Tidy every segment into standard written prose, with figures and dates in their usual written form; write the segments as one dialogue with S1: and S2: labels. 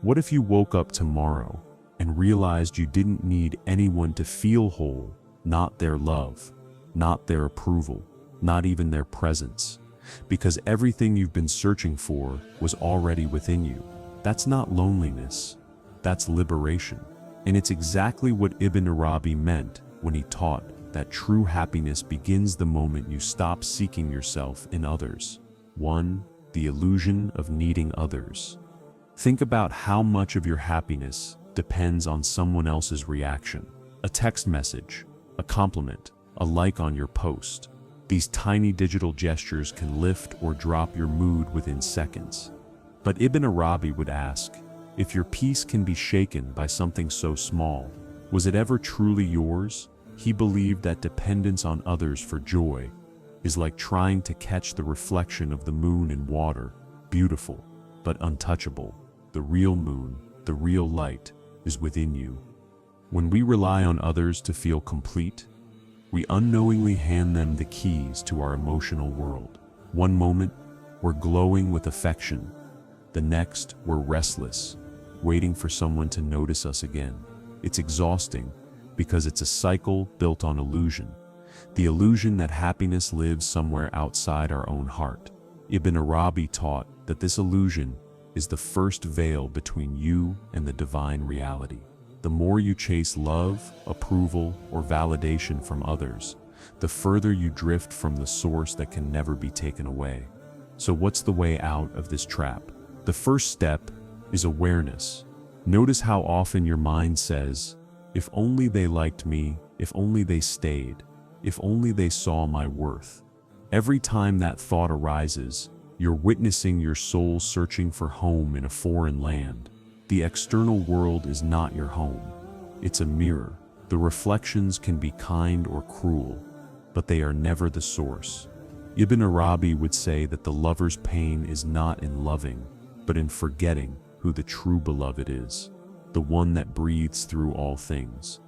S1: What if you woke up tomorrow and realized you didn't need anyone to feel whole, not their love, not their approval, not even their presence, because everything you've been searching for was already within you? That's not loneliness, that's liberation. And it's exactly what Ibn Arabi meant when he taught that true happiness begins the moment you stop seeking yourself in others. 1. The illusion of needing others. Think about how much of your happiness depends on someone else's reaction. A text message, a compliment, a like on your post. These tiny digital gestures can lift or drop your mood within seconds. But Ibn Arabi would ask, if your peace can be shaken by something so small, was it ever truly yours? He believed that dependence on others for joy is like trying to catch the reflection of the moon in water, beautiful, but untouchable. The real moon, the real light, is within you. When we rely on others to feel complete, we unknowingly hand them the keys to our emotional world. One moment, we're glowing with affection. The next, we're restless, waiting for someone to notice us again. It's exhausting because it's a cycle built on illusion. The illusion that happiness lives somewhere outside our own heart. Ibn Arabi taught that this illusion is the first veil between you and the divine reality. The more you chase love, approval, or validation from others, the further you drift from the source that can never be taken away. So what's the way out of this trap? The first step is awareness. Notice how often your mind says, if only they liked me, if only they stayed, if only they saw my worth. Every time that thought arises, you're witnessing your soul searching for home in a foreign land. The external world is not your home. It's a mirror. The reflections can be kind or cruel, but they are never the source. Ibn Arabi would say that the lover's pain is not in loving, but in forgetting who the true beloved is, the one that breathes through all things.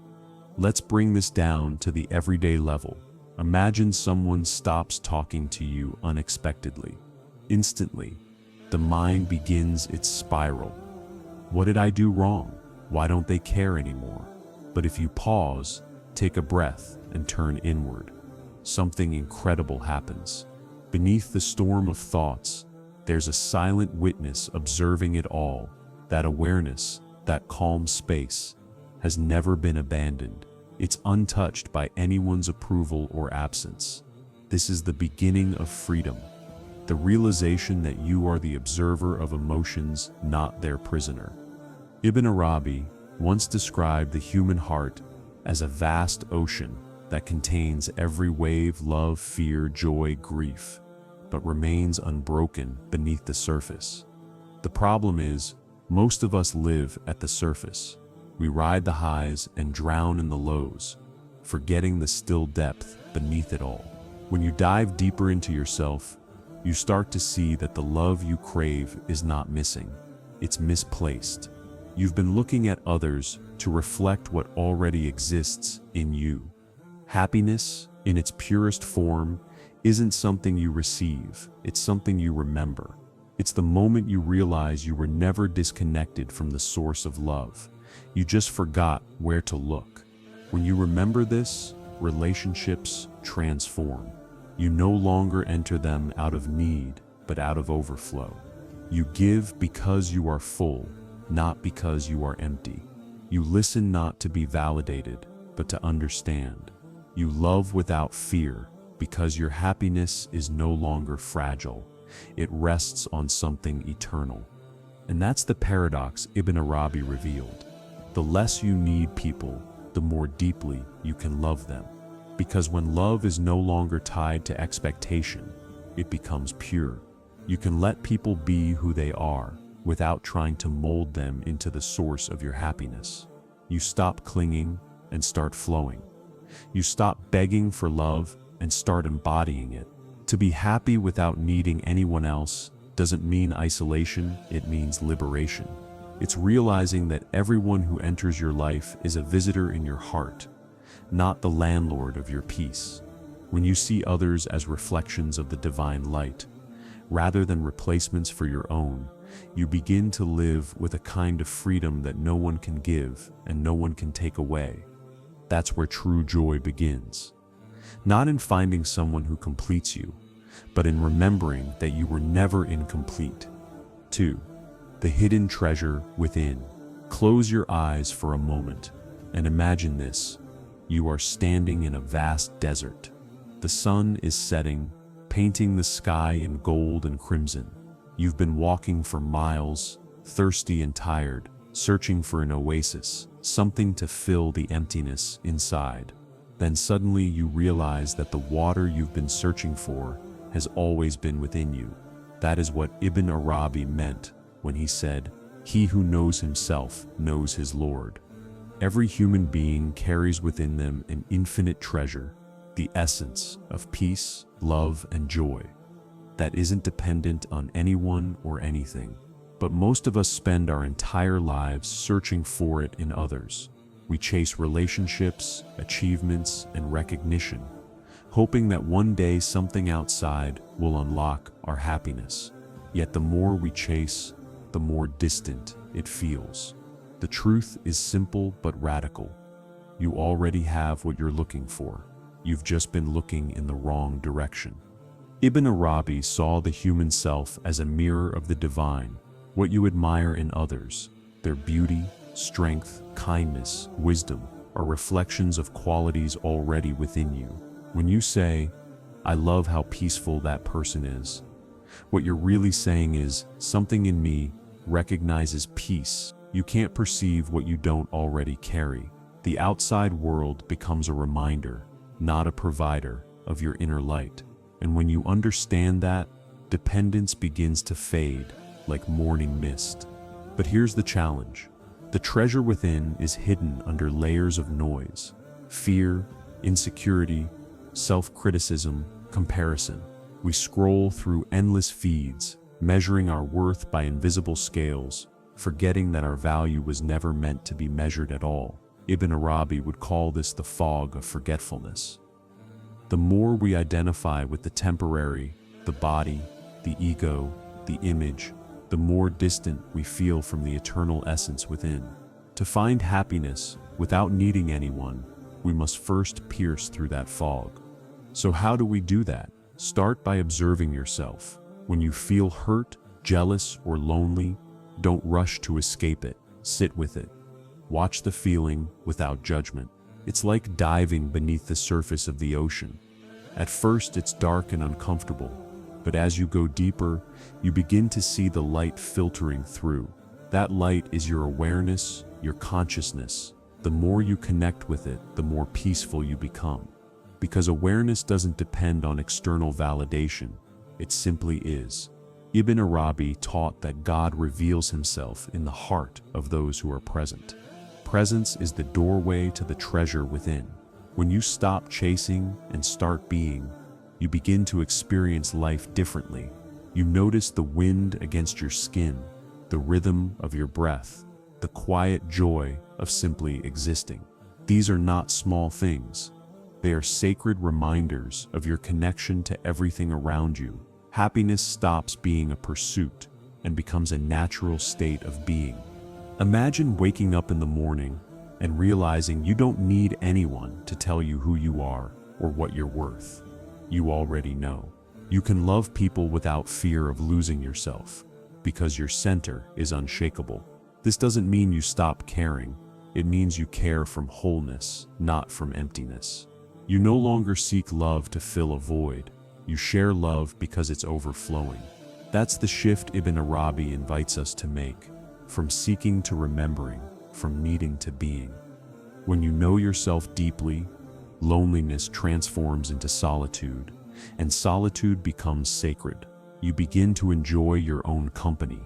S1: Let's bring this down to the everyday level. Imagine someone stops talking to you unexpectedly. Instantly, the mind begins its spiral. What did I do wrong? Why don't they care anymore? But if you pause, take a breath, and turn inward, something incredible happens. Beneath the storm of thoughts, there's a silent witness observing it all. That awareness, that calm space, has never been abandoned. It's untouched by anyone's approval or absence. This is the beginning of freedom. The realization that you are the observer of emotions, not their prisoner. Ibn Arabi once described the human heart as a vast ocean that contains every wave, love, fear, joy, grief, but remains unbroken beneath the surface. The problem is, most of us live at the surface. We ride the highs and drown in the lows, forgetting the still depth beneath it all. When you dive deeper into yourself, you start to see that the love you crave is not missing, it's misplaced. You've been looking at others to reflect what already exists in you. Happiness, in its purest form, isn't something you receive, it's something you remember. It's the moment you realize you were never disconnected from the source of love. You just forgot where to look. When you remember this, relationships transform. You no longer enter them out of need, but out of overflow. You give because you are full, not because you are empty. You listen not to be validated, but to understand. You love without fear, because your happiness is no longer fragile. It rests on something eternal. And that's the paradox Ibn Arabi revealed. The less you need people, the more deeply you can love them. Because when love is no longer tied to expectation, it becomes pure. You can let people be who they are without trying to mold them into the source of your happiness. You stop clinging and start flowing. You stop begging for love and start embodying it. To be happy without needing anyone else doesn't mean isolation, it means liberation. It's realizing that everyone who enters your life is a visitor in your heart, not the landlord of your peace. When you see others as reflections of the divine light, rather than replacements for your own, you begin to live with a kind of freedom that no one can give and no one can take away. That's where true joy begins. Not in finding someone who completes you, but in remembering that you were never incomplete. 2. The hidden treasure within. Close your eyes for a moment and imagine this. You are standing in a vast desert. The sun is setting, painting the sky in gold and crimson. You've been walking for miles, thirsty and tired, searching for an oasis, something to fill the emptiness inside. Then suddenly you realize that the water you've been searching for has always been within you. That is what Ibn Arabi meant when he said, "He who knows himself knows his Lord." Every human being carries within them an infinite treasure, the essence of peace, love, and joy that isn't dependent on anyone or anything. But most of us spend our entire lives searching for it in others. We chase relationships, achievements, and recognition, hoping that one day something outside will unlock our happiness. Yet the more we chase, the more distant it feels. The truth is simple but radical. You already have what you're looking for. You've just been looking in the wrong direction. Ibn Arabi saw the human self as a mirror of the divine. What you admire in others, their beauty, strength, kindness, wisdom, are reflections of qualities already within you. When you say, "I love how peaceful that person is," what you're really saying is, "Something in me recognizes peace." You can't perceive what you don't already carry. The outside world becomes a reminder, not a provider, of your inner light. And when you understand that, dependence begins to fade like morning mist. But here's the challenge. The treasure within is hidden under layers of noise: fear, insecurity, self-criticism, comparison. We scroll through endless feeds, measuring our worth by invisible scales, forgetting that our value was never meant to be measured at all. Ibn Arabi would call this the fog of forgetfulness. The more we identify with the temporary, the body, the ego, the image, the more distant we feel from the eternal essence within. To find happiness without needing anyone, we must first pierce through that fog. So how do we do that? Start by observing yourself. When you feel hurt, jealous, or lonely, don't rush to escape it. Sit with it. Watch the feeling without judgment. It's like diving beneath the surface of the ocean. At first, it's dark and uncomfortable, but as you go deeper, you begin to see the light filtering through. That light is your awareness, your consciousness. The more you connect with it, the more peaceful you become. Because awareness doesn't depend on external validation, it simply is. Ibn Arabi taught that God reveals himself in the heart of those who are present. Presence is the doorway to the treasure within. When you stop chasing and start being, you begin to experience life differently. You notice the wind against your skin, the rhythm of your breath, the quiet joy of simply existing. These are not small things. They are sacred reminders of your connection to everything around you. Happiness stops being a pursuit and becomes a natural state of being. Imagine waking up in the morning and realizing you don't need anyone to tell you who you are or what you're worth. You already know. You can love people without fear of losing yourself, because your center is unshakable. This doesn't mean you stop caring. It means you care from wholeness, not from emptiness. You no longer seek love to fill a void. You share love because it's overflowing. That's the shift Ibn Arabi invites us to make, from seeking to remembering, from needing to being. When you know yourself deeply, loneliness transforms into solitude, and solitude becomes sacred. You begin to enjoy your own company,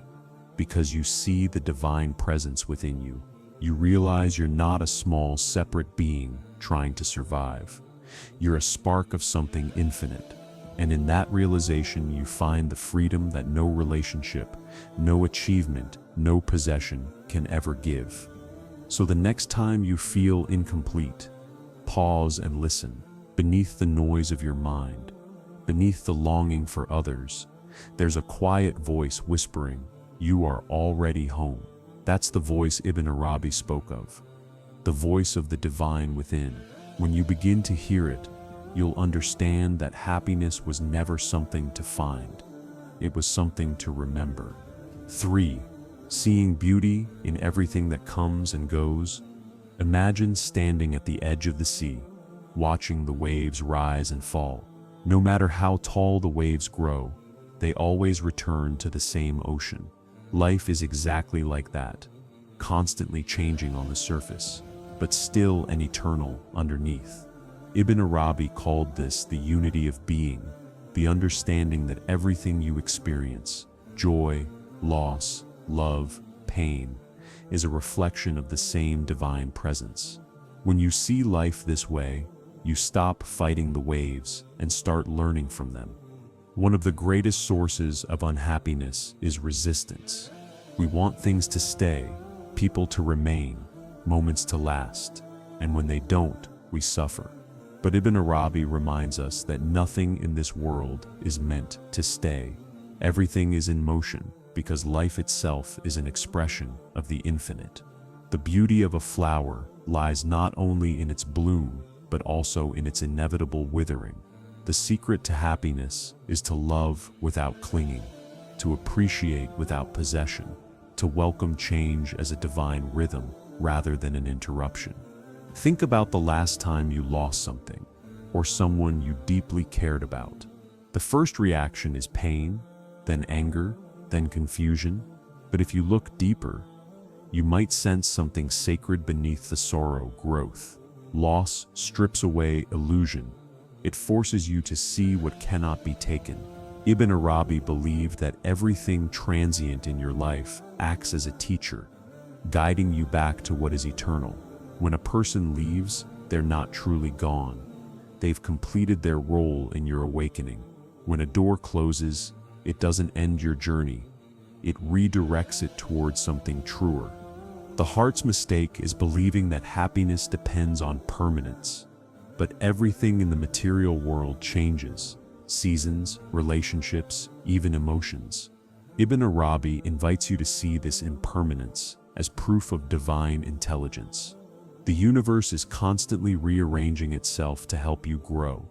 S1: because you see the divine presence within you. You realize you're not a small, separate being trying to survive. You're a spark of something infinite. And in that realization, you find the freedom that no relationship, no achievement, no possession can ever give. So the next time you feel incomplete, pause and listen. Beneath the noise of your mind, beneath the longing for others, there's a quiet voice whispering, you are already home. That's the voice Ibn Arabi spoke of, the voice of the divine within. When you begin to hear it, you'll understand that happiness was never something to find. It was something to remember. 3. Seeing beauty in everything that comes and goes. Imagine standing at the edge of the sea, watching the waves rise and fall. No matter how tall the waves grow, they always return to the same ocean. Life is exactly like that, constantly changing on the surface, but still an eternal underneath. Ibn Arabi called this the unity of being, the understanding that everything you experience, joy, loss, love, pain, is a reflection of the same divine presence. When you see life this way, you stop fighting the waves and start learning from them. One of the greatest sources of unhappiness is resistance. We want things to stay, people to remain, moments to last, and when they don't, we suffer. But Ibn Arabi reminds us that nothing in this world is meant to stay. Everything is in motion because life itself is an expression of the infinite. The beauty of a flower lies not only in its bloom, but also in its inevitable withering. The secret to happiness is to love without clinging, to appreciate without possession, to welcome change as a divine rhythm rather than an interruption. Think about the last time you lost something, or someone you deeply cared about. The first reaction is pain, then anger, then confusion. But if you look deeper, you might sense something sacred beneath the sorrow: growth. Loss strips away illusion. It forces you to see what cannot be taken. Ibn Arabi believed that everything transient in your life acts as a teacher, guiding you back to what is eternal. When a person leaves, they're not truly gone. They've completed their role in your awakening. When a door closes, it doesn't end your journey. It redirects it towards something truer. The heart's mistake is believing that happiness depends on permanence. But everything in the material world changes: seasons, relationships, even emotions. Ibn Arabi invites you to see this impermanence as proof of divine intelligence. The universe is constantly rearranging itself to help you grow.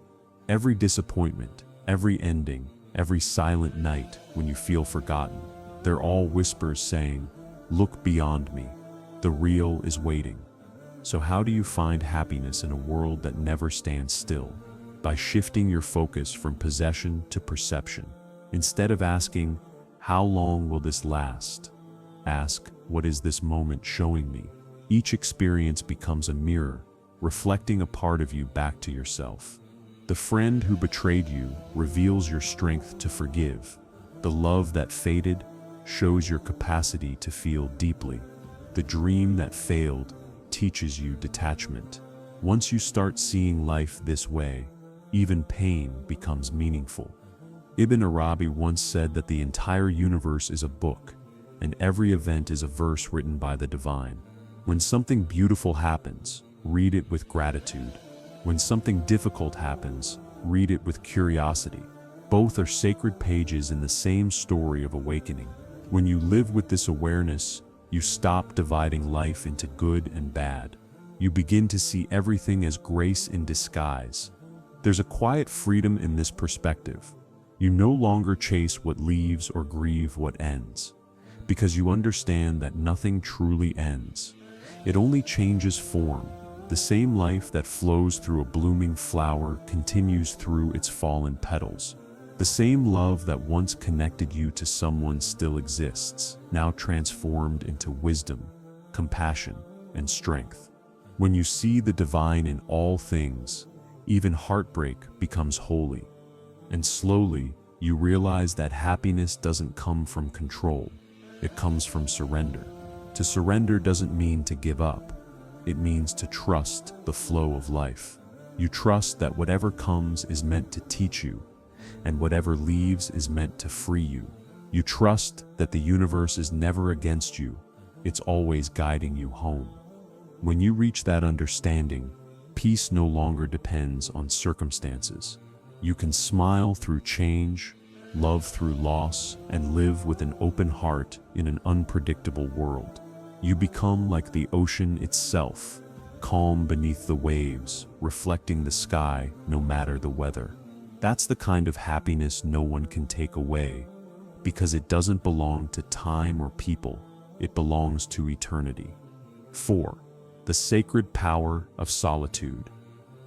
S1: Every disappointment, every ending, every silent night when you feel forgotten, they're all whispers saying, "Look beyond me. The real is waiting." So how do you find happiness in a world that never stands still? By shifting your focus from possession to perception. Instead of asking, "How long will this last?" ask, "What is this moment showing me?" Each experience becomes a mirror, reflecting a part of you back to yourself. The friend who betrayed you reveals your strength to forgive. The love that faded shows your capacity to feel deeply. The dream that failed teaches you detachment. Once you start seeing life this way, even pain becomes meaningful. Ibn Arabi once said that the entire universe is a book, and every event is a verse written by the divine. When something beautiful happens, read it with gratitude. When something difficult happens, read it with curiosity. Both are sacred pages in the same story of awakening. When you live with this awareness, you stop dividing life into good and bad. You begin to see everything as grace in disguise. There's a quiet freedom in this perspective. You no longer chase what leaves or grieve what ends, because you understand that nothing truly ends. It only changes form. The same life that flows through a blooming flower continues through its fallen petals. The same love that once connected you to someone still exists, now transformed into wisdom, compassion, and strength. When you see the divine in all things, even heartbreak becomes holy. And slowly, you realize that happiness doesn't come from control. It comes from surrender. To surrender doesn't mean to give up. It means to trust the flow of life. You trust that whatever comes is meant to teach you, and whatever leaves is meant to free you. You trust that the universe is never against you. It's always guiding you home. When you reach that understanding, peace no longer depends on circumstances. You can smile through change, love through loss, and live with an open heart in an unpredictable world. You become like the ocean itself, calm beneath the waves, reflecting the sky no matter the weather. That's the kind of happiness no one can take away, because it doesn't belong to time or people, it belongs to eternity. 4. The sacred power of solitude.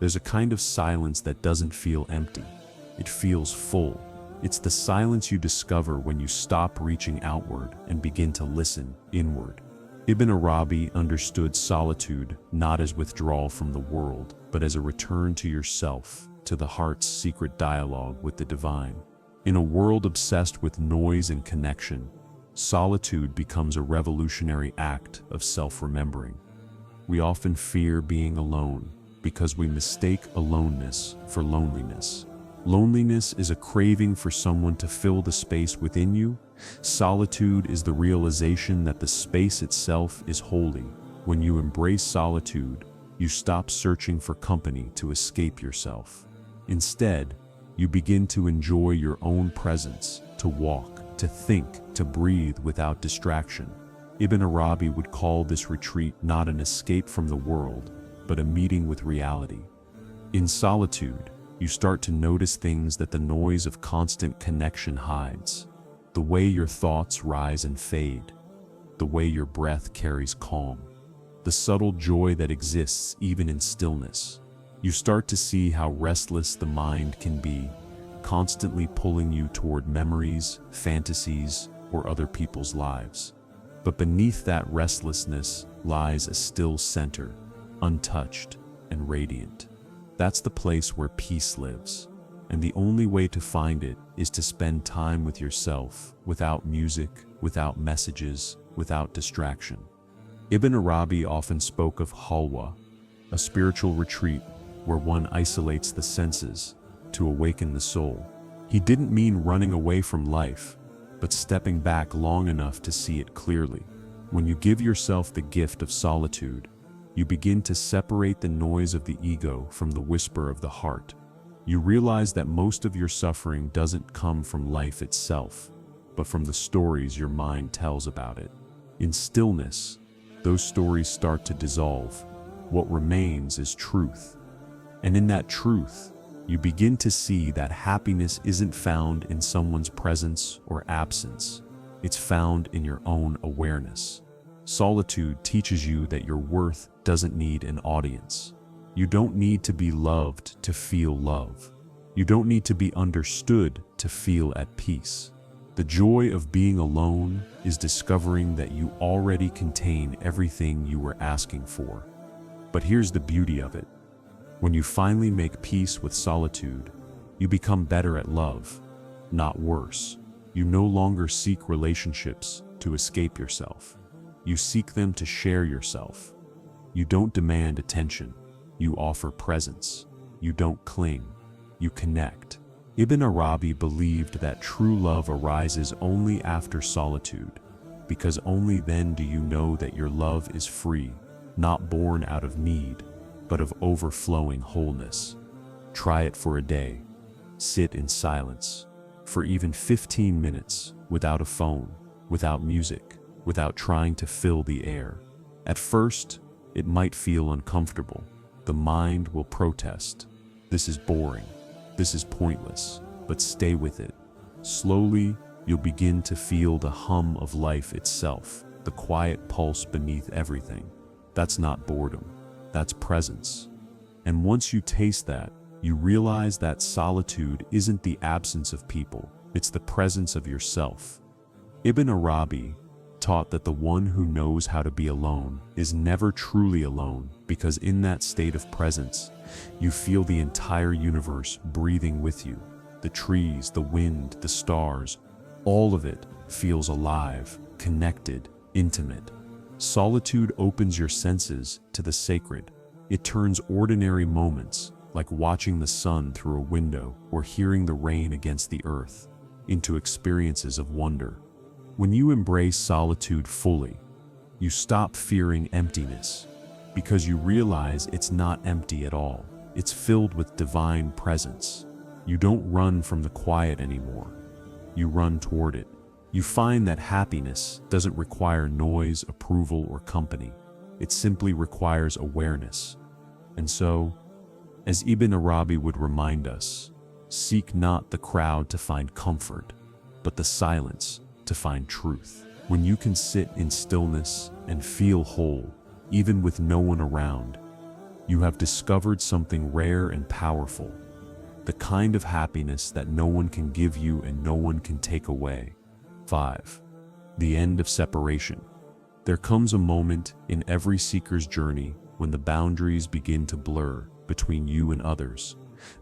S1: There's a kind of silence that doesn't feel empty. It feels full. It's the silence you discover when you stop reaching outward and begin to listen inward. Ibn Arabi understood solitude not as withdrawal from the world, but as a return to yourself, to the heart's secret dialogue with the divine. In a world obsessed with noise and connection, solitude becomes a revolutionary act of self-remembering. We often fear being alone because we mistake aloneness for loneliness. Loneliness is a craving for someone to fill the space within you. Solitude is the realization that the space itself is holy. When you embrace solitude, you stop searching for company to escape yourself. Instead, you begin to enjoy your own presence, to walk, to think, to breathe without distraction. Ibn Arabi would call this retreat not an escape from the world, but a meeting with reality. In solitude, you start to notice things that the noise of constant connection hides. The way your thoughts rise and fade, the way your breath carries calm, the subtle joy that exists even in stillness. You start to see how restless the mind can be, constantly pulling you toward memories, fantasies, or other people's lives. But beneath that restlessness lies a still center, untouched and radiant. That's the place where peace lives, and the only way to find it is to spend time with yourself, without music, without messages, without distraction. Ibn Arabi often spoke of halwa, a spiritual retreat where one isolates the senses to awaken the soul. He didn't mean running away from life, but stepping back long enough to see it clearly. When you give yourself the gift of solitude, you begin to separate the noise of the ego from the whisper of the heart. You realize that most of your suffering doesn't come from life itself, but from the stories your mind tells about it. In stillness, those stories start to dissolve. What remains is truth. And in that truth, you begin to see that happiness isn't found in someone's presence or absence. It's found in your own awareness. Solitude teaches you that your worth doesn't need an audience. You don't need to be loved to feel love. You don't need to be understood to feel at peace. The joy of being alone is discovering that you already contain everything you were asking for. But here's the beauty of it. When you finally make peace with solitude, you become better at love, not worse. You no longer seek relationships to escape yourself. You seek them to share yourself. You don't demand attention. You offer presence. You don't cling. You connect. Ibn Arabi believed that true love arises only after solitude, because only then do you know that your love is free, not born out of need, but of overflowing wholeness. Try it for a day. Sit in silence for even 15 minutes, without a phone, without music, without trying to fill the air. At first, it might feel uncomfortable. The mind will protest. This is boring. This is pointless. But stay with it. Slowly, you'll begin to feel the hum of life itself, the quiet pulse beneath everything. That's not boredom. That's presence. And once you taste that, you realize that solitude isn't the absence of people, it's the presence of yourself. Ibn Arabi taught that the one who knows how to be alone is never truly alone, because in that state of presence, you feel the entire universe breathing with you. The trees, the wind, the stars, all of it feels alive, connected, intimate. Solitude opens your senses to the sacred. It turns ordinary moments, like watching the sun through a window or hearing the rain against the earth, into experiences of wonder. When you embrace solitude fully, you stop fearing emptiness, because you realize it's not empty at all. It's filled with divine presence. You don't run from the quiet anymore. you run toward it. You find that happiness doesn't require noise, approval, or company. It simply requires awareness. And so, as Ibn Arabi would remind us, seek not the crowd to find comfort, but the silence to find truth. When you can sit in stillness and feel whole, even with no one around, you have discovered something rare and powerful, the kind of happiness that no one can give you and no one can take away. 5. The end of separation. There comes a moment in every seeker's journey when the boundaries begin to blur between you and others,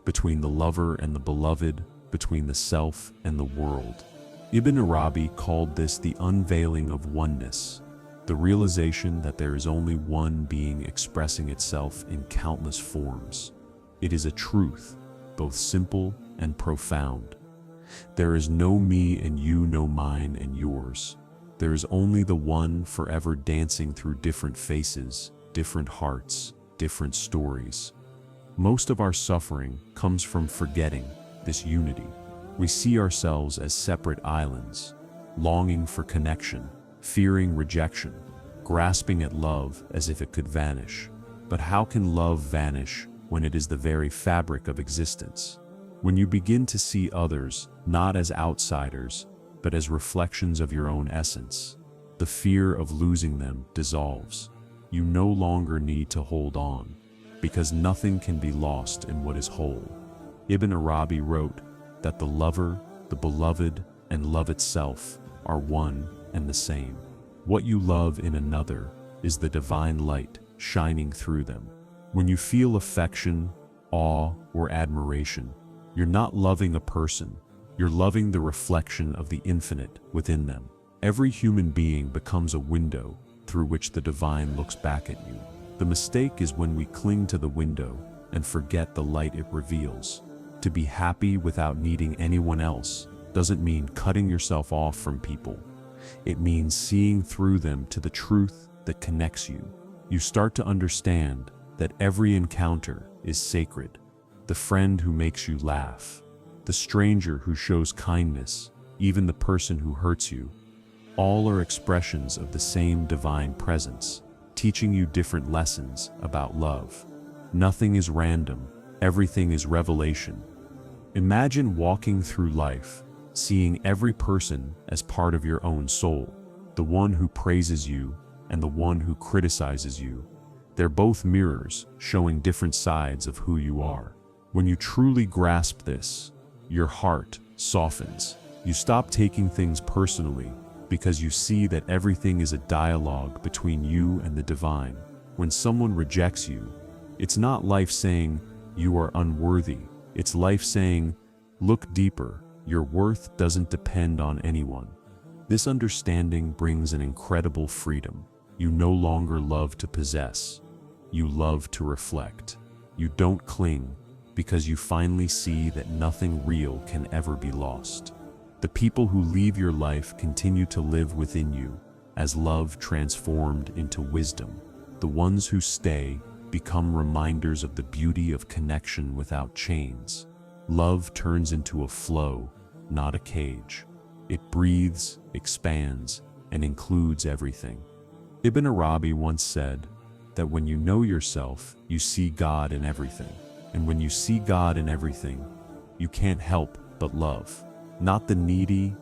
S1: between the lover and the beloved, between the self and the world. Ibn Arabi called this the unveiling of oneness, the realization that there is only one being expressing itself in countless forms. It is a truth, both simple and profound. There is no me and you, no mine and yours. There is only the one forever dancing through different faces, different hearts, different stories. Most of our suffering comes from forgetting this unity. We see ourselves as separate islands, longing for connection, fearing rejection, grasping at love as if it could vanish. But how can love vanish when it is the very fabric of existence? When you begin to see others not as outsiders, but as reflections of your own essence, the fear of losing them dissolves. You no longer need to hold on, because nothing can be lost in what is whole. Ibn Arabi wrote that the lover, the beloved, and love itself are one and the same. What you love in another is the divine light shining through them. When you feel affection, awe, or admiration, you're not loving a person, you're loving the reflection of the infinite within them. Every human being becomes a window through which the divine looks back at you. The mistake is when we cling to the window and forget the light it reveals. To be happy without needing anyone else doesn't mean cutting yourself off from people. It means seeing through them to the truth that connects you. You start to understand that every encounter is sacred. The friend who makes you laugh, the stranger who shows kindness, even the person who hurts you, all are expressions of the same divine presence, teaching you different lessons about love. Nothing is random, everything is revelation. Imagine walking through life, seeing every person as part of your own soul, the one who praises you and the one who criticizes you. They're both mirrors showing different sides of who you are. When you truly grasp this, your heart softens. You stop taking things personally because you see that everything is a dialogue between you and the divine. When someone rejects you, it's not life saying, "You are unworthy." It's life saying, "Look deeper. Your worth doesn't depend on anyone." This understanding brings an incredible freedom. You no longer love to possess. You love to reflect. You don't cling because you finally see that nothing real can ever be lost. The people who leave your life continue to live within you as love transformed into wisdom. The ones who stay become reminders of the beauty of connection without chains. Love turns into a flow, not a cage. It breathes, expands, and includes everything. Ibn Arabi once said that when you know yourself, you see God in everything. And when you see God in everything, you can't help but love. Not the needy,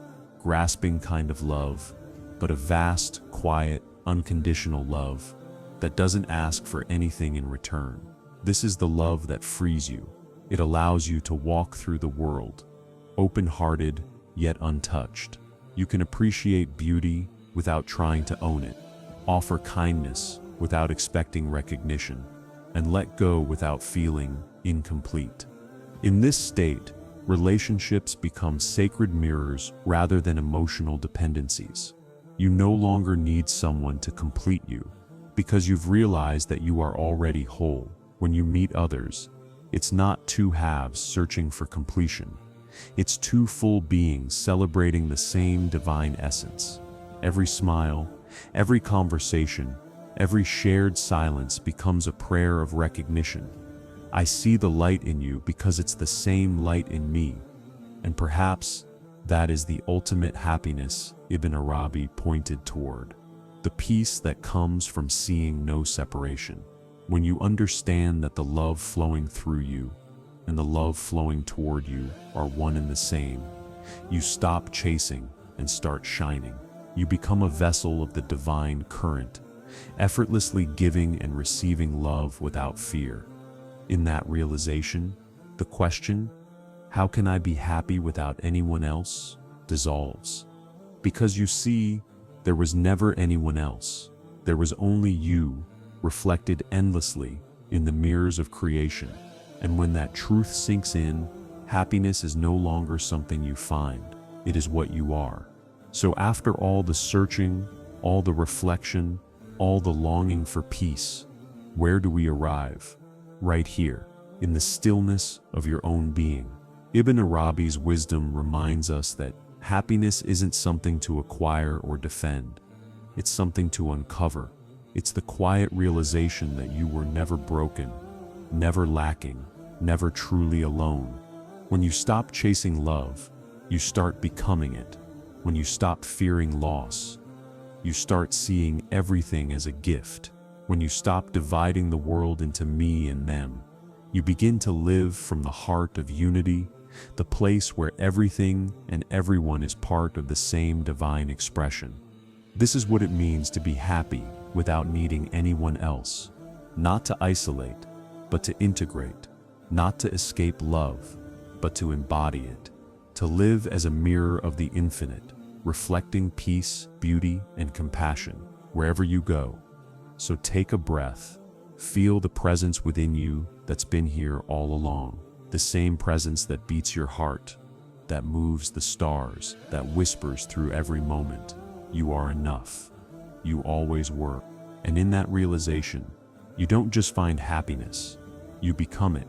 S1: grasping kind of love, but a vast, quiet, unconditional love that doesn't ask for anything in return. This is the love that frees you. It allows you to walk through the world, open-hearted yet untouched. You can appreciate beauty without trying to own it, offer kindness without expecting recognition, and let go without feeling incomplete. In this state, relationships become sacred mirrors rather than emotional dependencies. You no longer need someone to complete you, because you've realized that you are already whole. When you meet others, it's not two halves searching for completion. It's two full beings celebrating the same divine essence. Every smile, every conversation, every shared silence becomes a prayer of recognition. I see the light in you because it's the same light in me. And perhaps That is the ultimate happiness Ibn Arabi pointed toward. The peace that comes from seeing no separation. When you understand that the love flowing through you and the love flowing toward you are one and the same, you stop chasing and start shining. You become a vessel of the divine current, effortlessly giving and receiving love without fear. In that realization, the question, "How can I be happy without anyone else?" dissolves. Because you see, there was never anyone else. There was only you, reflected endlessly in the mirrors of creation. And when that truth sinks in, happiness is no longer something you find. It is what you are. So after all the searching, all the reflection, all the longing for peace, where do we arrive? Right here, in the stillness of your own being. Ibn Arabi's wisdom reminds us that happiness isn't something to acquire or defend. It's something to uncover. It's the quiet realization that you were never broken, never lacking, never truly alone. When you stop chasing love, you start becoming it. When you stop fearing loss, you start seeing everything as a gift. When you stop dividing the world into me and them, you begin to live from the heart of unity, the place where everything and everyone is part of the same divine expression. This is what it means to be happy without needing anyone else. Not to isolate, but to integrate. Not to escape love, but to embody it. To live as a mirror of the infinite, reflecting peace, beauty, and compassion wherever you go. So take a breath. Feel the presence within you that's been here all along. The same presence that beats your heart, that moves the stars, that whispers through every moment. You are enough. You always were. And in that realization, you don't just find happiness, you become it.